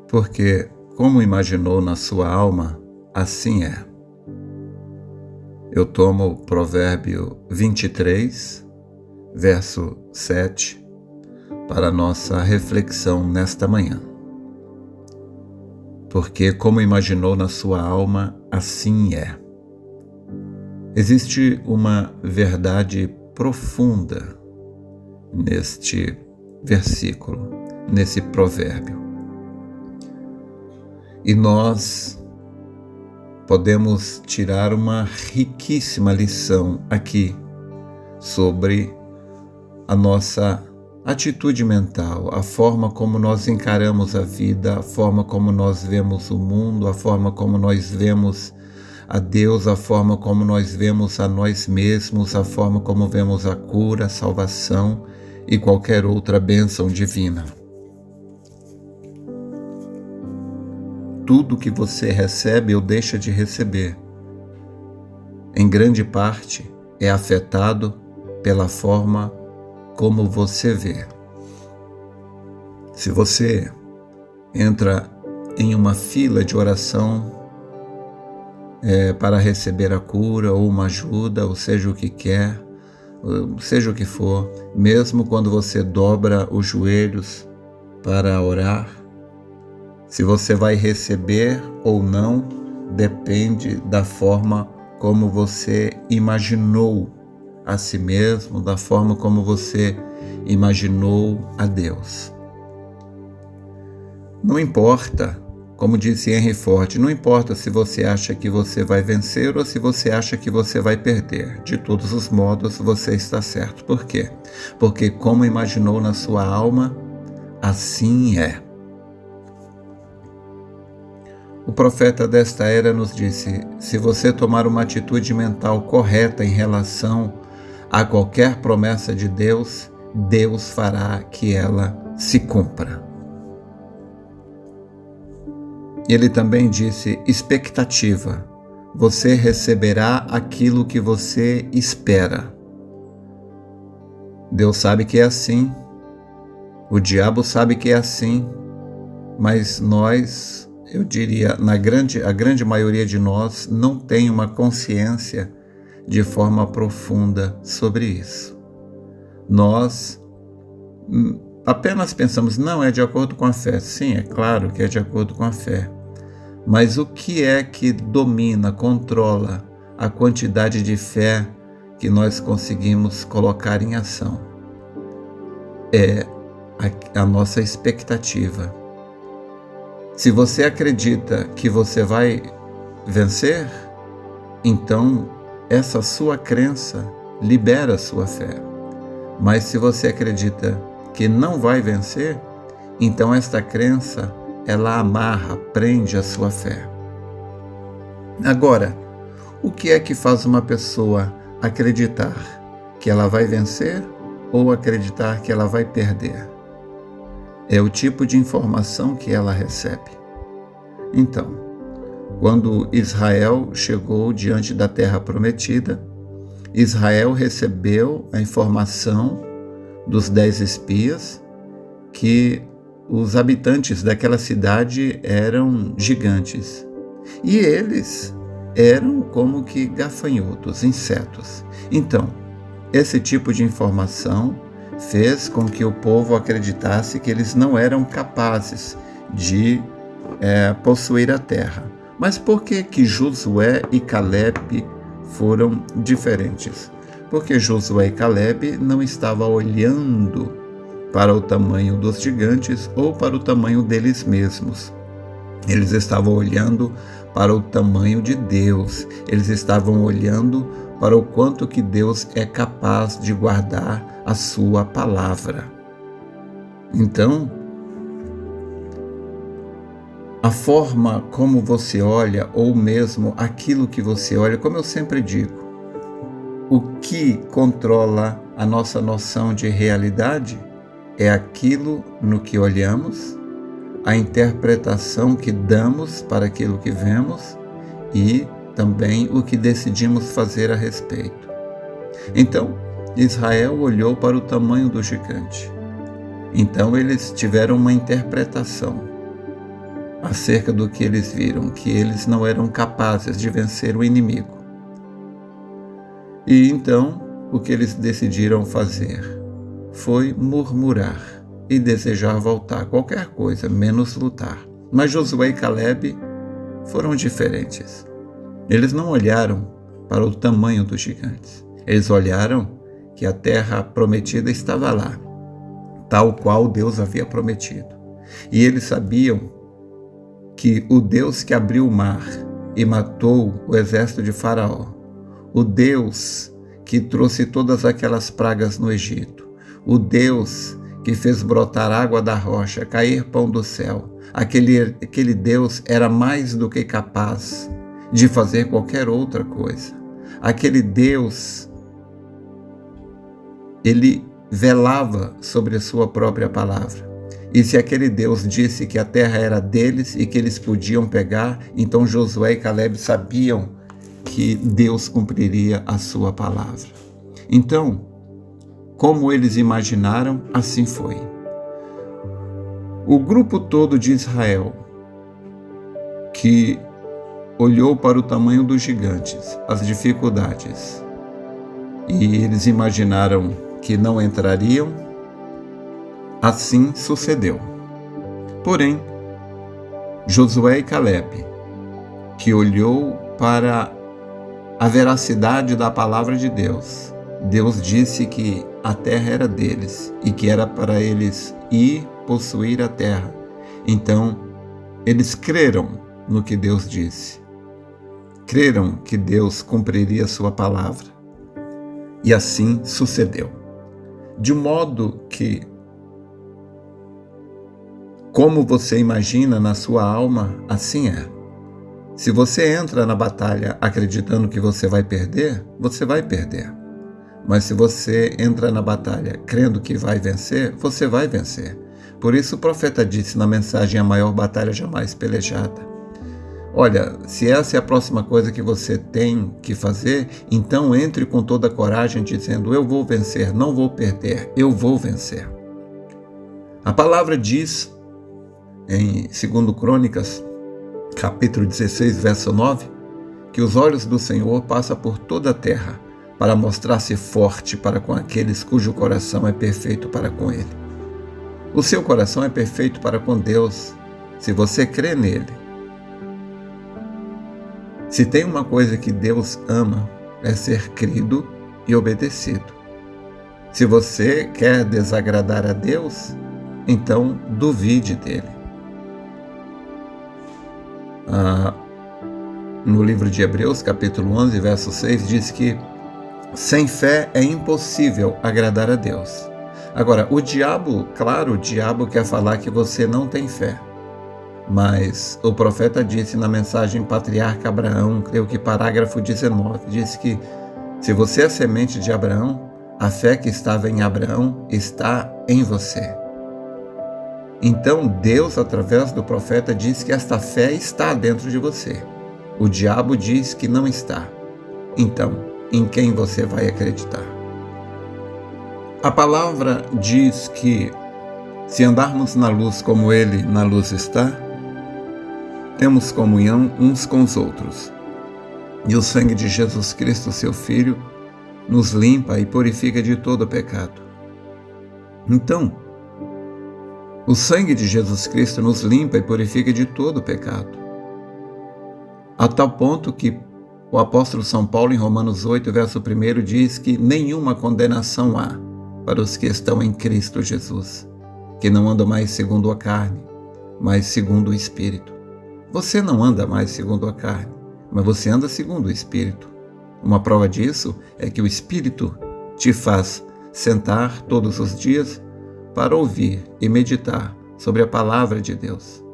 Porque, como imaginou na sua alma, assim é. Eu tomo o Provérbio 23, verso 7, para a nossa reflexão nesta manhã. Porque, como imaginou na sua alma, assim é. Existe uma verdade profunda neste versículo, nesse provérbio. E nós podemos tirar uma riquíssima lição aqui sobre a nossa atitude mental, a forma como nós encaramos a vida, a forma como nós vemos o mundo, a forma como nós vemos a Deus, a forma como nós vemos a nós mesmos, a forma como vemos a cura, a salvação e qualquer outra bênção divina. Tudo que você recebe ou deixa de receber, em grande parte, é afetado pela forma como você vê. Se você entra em uma fila de oração para receber a cura ou uma ajuda, ou seja o que quer, seja o que for, mesmo quando você dobra os joelhos para orar, se você vai receber ou não, depende da forma como você imaginou a si mesmo, da forma como você imaginou a Deus. Não importa, como disse Henry Ford, não importa se você acha que você vai vencer ou se você acha que você vai perder. De todos os modos, você está certo. Por quê? Porque como imaginou na sua alma, assim é. O profeta desta era nos disse: se você tomar uma atitude mental correta em relação a qualquer promessa de Deus, Deus fará que ela se cumpra. Ele também disse: expectativa. Você receberá aquilo que você espera. Deus sabe que é assim, o diabo sabe que é assim, mas nós, eu diria, a grande maioria de nós não tem uma consciência de forma profunda sobre isso. Nós apenas pensamos, não, é de acordo com a fé. Sim, é claro que é de acordo com a fé. Mas o que é que domina, controla a quantidade de fé que nós conseguimos colocar em ação? É a nossa expectativa. Se você acredita que você vai vencer, então essa sua crença libera a sua fé. Mas se você acredita que não vai vencer, então esta crença, ela amarra, prende a sua fé. Agora, o que é que faz uma pessoa acreditar que ela vai vencer ou acreditar que ela vai perder? É o tipo de informação que ela recebe. Então, quando Israel chegou diante da terra prometida, Israel recebeu a informação dos 10 espias que os habitantes daquela cidade eram gigantes. E eles eram como que gafanhotos, insetos. Então, esse tipo de informação fez com que o povo acreditasse que eles não eram capazes de possuir a terra. Mas por que Josué e Caleb foram diferentes? Porque Josué e Caleb não estavam olhando para o tamanho dos gigantes ou para o tamanho deles mesmos. Eles estavam olhando para o tamanho de Deus. Eles estavam olhando para o quanto que Deus é capaz de guardar a sua palavra. Então, a forma como você olha, ou mesmo aquilo que você olha, como eu sempre digo, o que controla a nossa noção de realidade é aquilo no que olhamos, a interpretação que damos para aquilo que vemos e também o que decidimos fazer a respeito. Então, Israel olhou para o tamanho do gigante. Então, eles tiveram uma interpretação. acerca do que eles viram, que eles não eram capazes de vencer o inimigo. E então, o que eles decidiram fazer foi murmurar e desejar voltar qualquer coisa, menos lutar. Mas Josué e Caleb foram diferentes. Eles não olharam para o tamanho dos gigantes. Eles olharam que a terra prometida estava lá, tal qual Deus havia prometido. E eles sabiam que o Deus que abriu o mar e matou o exército de Faraó, o Deus que trouxe todas aquelas pragas no Egito, o Deus que fez brotar água da rocha, cair pão do céu, aquele Deus era mais do que capaz de fazer qualquer outra coisa. Aquele Deus, ele velava sobre a sua própria palavra. E se aquele Deus disse que a terra era deles e que eles podiam pegar, então Josué e Caleb sabiam que Deus cumpriria a sua palavra. Então, como eles imaginaram, assim foi. O grupo todo de Israel, que olhou para o tamanho dos gigantes, as dificuldades, e eles imaginaram que não entrariam, assim sucedeu. Porém, Josué e Caleb, que olhou para a veracidade da palavra de Deus, Deus disse que a terra era deles e que era para eles ir possuir a terra. Então, eles creram no que Deus disse. Creram que Deus cumpriria sua palavra. E assim sucedeu. De modo que, como você imagina na sua alma, assim é. Se você entra na batalha acreditando que você vai perder, você vai perder. Mas se você entra na batalha crendo que vai vencer, você vai vencer. Por isso o profeta disse na mensagem: a maior batalha jamais pelejada. Olha, se essa é a próxima coisa que você tem que fazer, então entre com toda a coragem dizendo: eu vou vencer, não vou perder, eu vou vencer. A palavra diz em 2 Crônicas, capítulo 16, verso 9, que os olhos do Senhor passam por toda a terra para mostrar-se forte para com aqueles cujo coração é perfeito para com Ele. O seu coração é perfeito para com Deus, se você crê nele. Se tem uma coisa que Deus ama, é ser crido e obedecido. Se você quer desagradar a Deus, então duvide dele. No livro de Hebreus, capítulo 11, verso 6, diz que sem fé é impossível agradar a Deus. Agora, o diabo quer falar que você não tem fé. Mas o profeta disse na mensagem Patriarca Abraão, creio que parágrafo 19, disse que se você é semente de Abraão, a fé que estava em Abraão está em você. Então Deus, através do profeta, diz que esta fé está dentro de você. O diabo diz que não está. Então, em quem você vai acreditar? A palavra diz que se andarmos na luz como Ele na luz está, temos comunhão uns com os outros. E o sangue de Jesus Cristo, seu Filho, nos limpa e purifica de todo pecado. Então, o sangue de Jesus Cristo nos limpa e purifica de todo pecado. A tal ponto que o apóstolo São Paulo, em Romanos 8, verso 1, diz que nenhuma condenação há para os que estão em Cristo Jesus, que não andam mais segundo a carne, mas segundo o Espírito. Você não anda mais segundo a carne, mas você anda segundo o Espírito. Uma prova disso é que o Espírito te faz sentar todos os dias para ouvir e meditar sobre a palavra de Deus.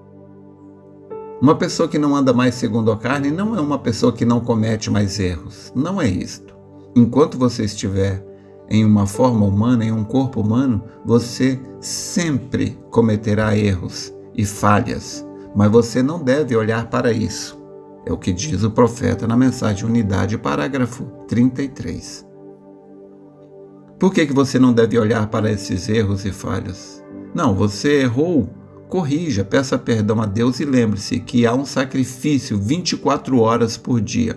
Uma pessoa que não anda mais segundo a carne não é uma pessoa que não comete mais erros. Não é isto. Enquanto você estiver em uma forma humana, em um corpo humano, você sempre cometerá erros e falhas, mas você não deve olhar para isso. É o que diz o profeta na mensagem Unidade, parágrafo 33. Por que você não deve olhar para esses erros e falhas? Não, você errou corrija, peça perdão a Deus e lembre-se que há um sacrifício 24 horas por dia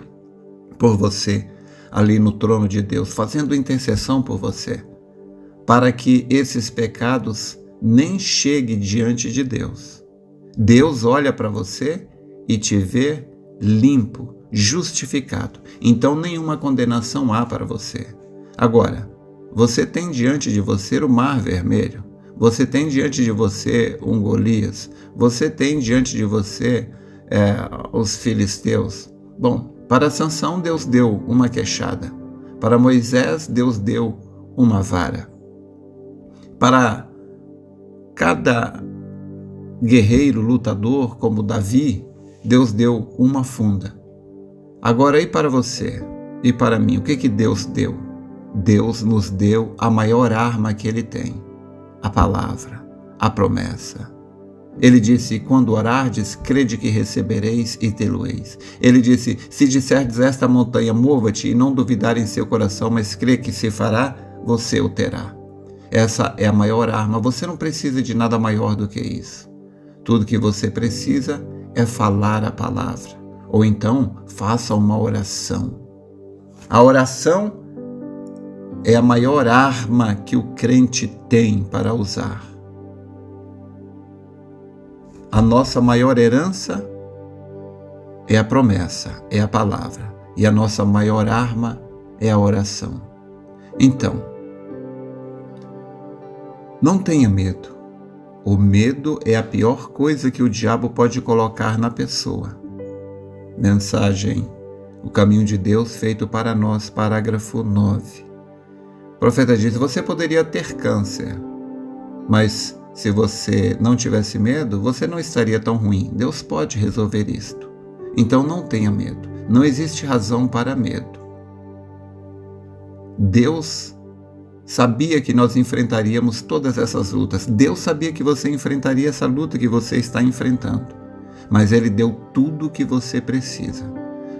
por você, ali no trono de Deus, fazendo intercessão por você, para que esses pecados nem cheguem diante de Deus. Deus olha para você e te vê limpo, justificado. Então nenhuma condenação há para você. Agora, você tem diante de você o Mar Vermelho. Você tem diante de você um Golias. Você tem diante de você os filisteus. Bom, para Sansão Deus deu uma queixada. Para Moisés Deus deu uma vara. Para cada guerreiro, lutador como Davi, Deus deu uma funda. Agora, e para você e para mim, o que Deus deu? Deus nos deu a maior arma que Ele tem, a palavra, a promessa. Ele disse, quando orardes, crede que recebereis e tê-lo-eis. Ele disse, se disserdes esta montanha, mova-te, e não duvidar em seu coração, mas crê que se fará, você o terá. Essa é a maior arma. Você não precisa de nada maior do que isso. Tudo que você precisa é falar a palavra. Ou então, faça uma oração. A oração é a maior arma que o crente tem para usar. A nossa maior herança é a promessa, é a palavra. E a nossa maior arma é a oração. Então, não tenha medo. O medo é a pior coisa que o diabo pode colocar na pessoa. Mensagem, O Caminho de Deus feito para nós, parágrafo 9. O profeta diz, você poderia ter câncer, mas se você não tivesse medo, você não estaria tão ruim. Deus pode resolver isto. Então não tenha medo. Não existe razão para medo. Deus sabia que nós enfrentaríamos todas essas lutas. Deus sabia que você enfrentaria essa luta que você está enfrentando. Mas Ele deu tudo o que você precisa.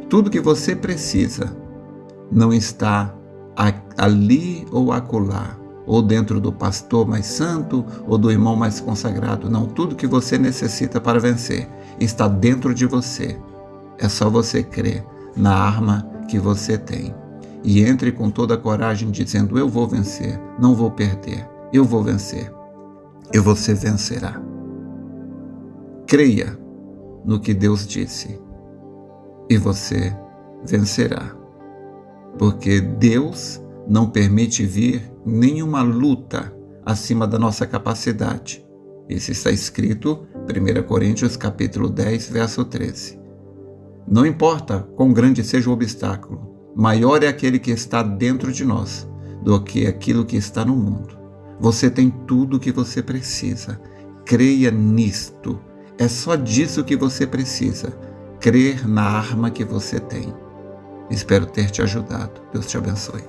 Tudo que você precisa não está ali ou acolá, ou dentro do pastor mais santo, ou do irmão mais consagrado. Não, tudo que você necessita para vencer está dentro de você. É só você crer na arma que você tem. E entre com toda a coragem dizendo, eu vou vencer, não vou perder, eu vou vencer. E você vencerá. Creia no que Deus disse e você vencerá. Porque Deus não permite vir nenhuma luta acima da nossa capacidade. Isso está escrito em 1 Coríntios capítulo 10, verso 13. Não importa quão grande seja o obstáculo, maior é aquele que está dentro de nós do que aquilo que está no mundo. Você tem tudo o que você precisa. Creia nisto. É só disso que você precisa. Crer na arma que você tem. Espero ter te ajudado. Deus te abençoe.